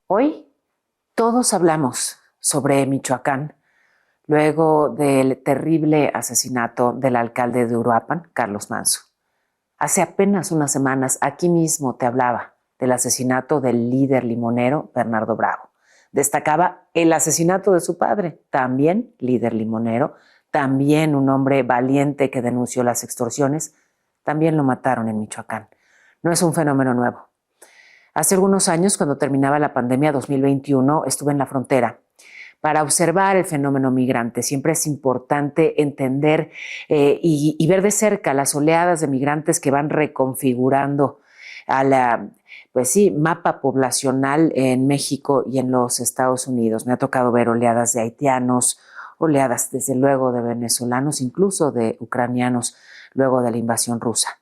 Hoy todos hablamos sobre Michoacán, luego del terrible asesinato del alcalde de Uruapan, Carlos Manso. Hace apenas unas semanas aquí mismo te hablaba del asesinato del líder limonero Bernardo Bravo. Destacaba el asesinato de su padre, también líder limonero, también un hombre valiente que denunció las extorsiones. También lo mataron en Michoacán. No es un fenómeno nuevo. Hace algunos años, cuando terminaba la pandemia 2021, estuve en la frontera para observar el fenómeno migrante. Siempre es importante entender y ver de cerca las oleadas de migrantes que van reconfigurando a la, pues sí, mapa poblacional en México y en los Estados Unidos. Me ha tocado ver oleadas de haitianos, oleadas desde luego de venezolanos, incluso de ucranianos, luego de la invasión rusa.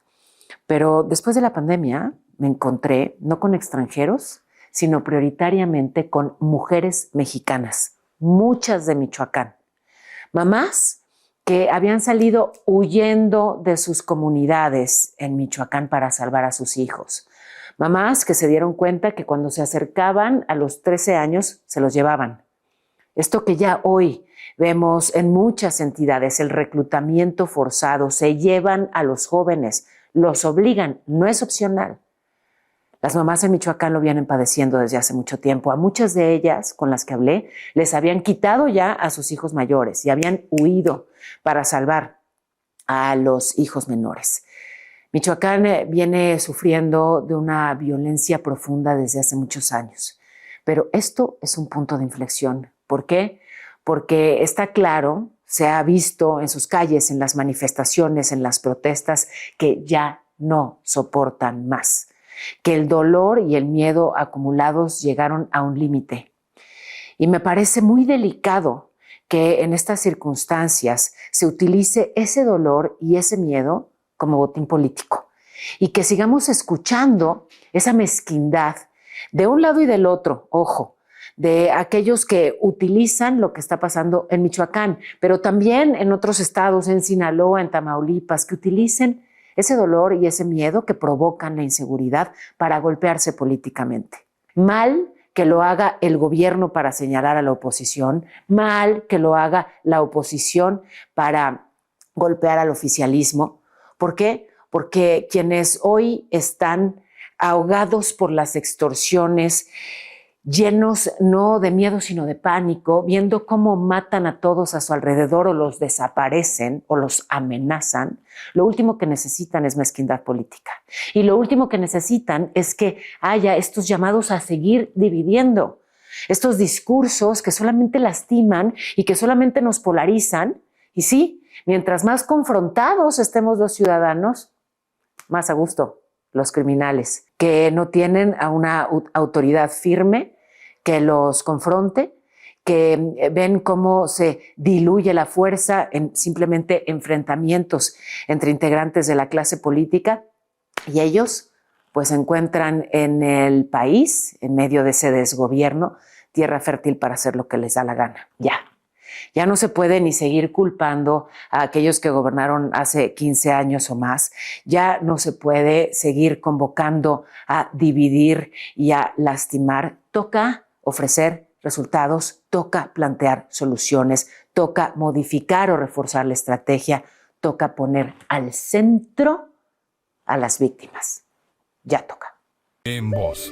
Pero después de la pandemia me encontré no con extranjeros, sino prioritariamente con mujeres mexicanas, muchas de Michoacán. Mamás que habían salido huyendo de sus comunidades en Michoacán para salvar a sus hijos. Mamás que se dieron cuenta que cuando se acercaban a los 13 años se los llevaban. Esto que ya hoy vemos en muchas entidades, el reclutamiento forzado, se llevan a los jóvenes, los obligan, no es opcional. Las mamás en Michoacán lo vienen padeciendo desde hace mucho tiempo. A muchas de ellas con las que hablé les habían quitado ya a sus hijos mayores y habían huido para salvar a los hijos menores. Michoacán viene sufriendo de una violencia profunda desde hace muchos años, pero esto es un punto de inflexión. ¿Por qué? Porque está claro, se ha visto en sus calles, en las manifestaciones, en las protestas, que ya no soportan más, que el dolor y el miedo acumulados llegaron a un límite. Y me parece muy delicado que en estas circunstancias se utilice ese dolor y ese miedo como botín político y que sigamos escuchando esa mezquindad de un lado y del otro, ojo, de aquellos que utilizan lo que está pasando en Michoacán, pero también en otros estados, en Sinaloa, en Tamaulipas, que utilicen ese dolor y ese miedo que provocan la inseguridad para golpearse políticamente. Mal que lo haga el gobierno para señalar a la oposición, mal que lo haga la oposición para golpear al oficialismo. ¿Por qué? Porque quienes hoy están ahogados por las extorsiones, llenos no de miedo sino de pánico, viendo cómo matan a todos a su alrededor o los desaparecen o los amenazan, lo último que necesitan es mezquindad política. Y lo último que necesitan es que haya estos llamados a seguir dividiendo, estos discursos que solamente lastiman y que solamente nos polarizan. Y sí, mientras más confrontados estemos los ciudadanos, más a gusto los criminales, que no tienen a una autoridad firme que los confronte, que ven cómo se diluye la fuerza en simplemente enfrentamientos entre integrantes de la clase política, y ellos pues encuentran en el país, en medio de ese desgobierno, tierra fértil para hacer lo que les da la gana. Ya no se puede ni seguir culpando a aquellos que gobernaron hace 15 años o más. Ya no se puede seguir convocando a dividir y a lastimar. Toca ofrecer resultados, toca plantear soluciones, toca modificar o reforzar la estrategia, toca poner al centro a las víctimas. Ya toca. En Voz.